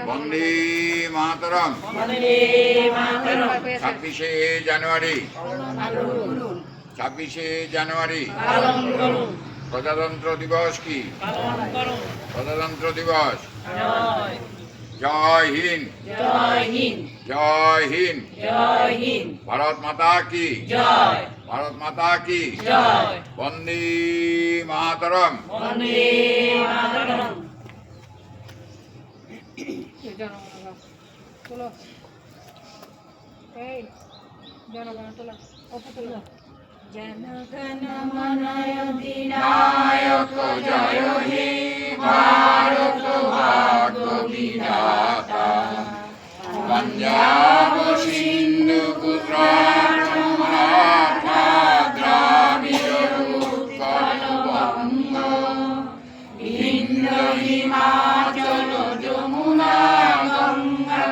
বন্দে মাতরম। 26শে জানুয়ারি, 26শে জানুয়ারি প্রজাতন্ত্র দিবস কি? প্রজাতন্ত্র দিবস। জয় হিন্দ, জয় হিন্দ। ভারত মাতা কি, ভারত মাতা কি। বন্দে মাতরম। জনগণ মন নায়ক জয় হে ভারত ভাগ্য বিধাতা। পঞ্জাব সিন্ধু গুজরাট মারাঠা দ্রাবিড় উৎকল বঙ্গ বিন্ধ্য হিমাচল যমুনা গঙ্গা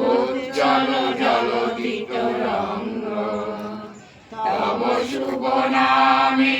উজ্জ্বল জলধি তরঙ্গ। তব শুভ নামে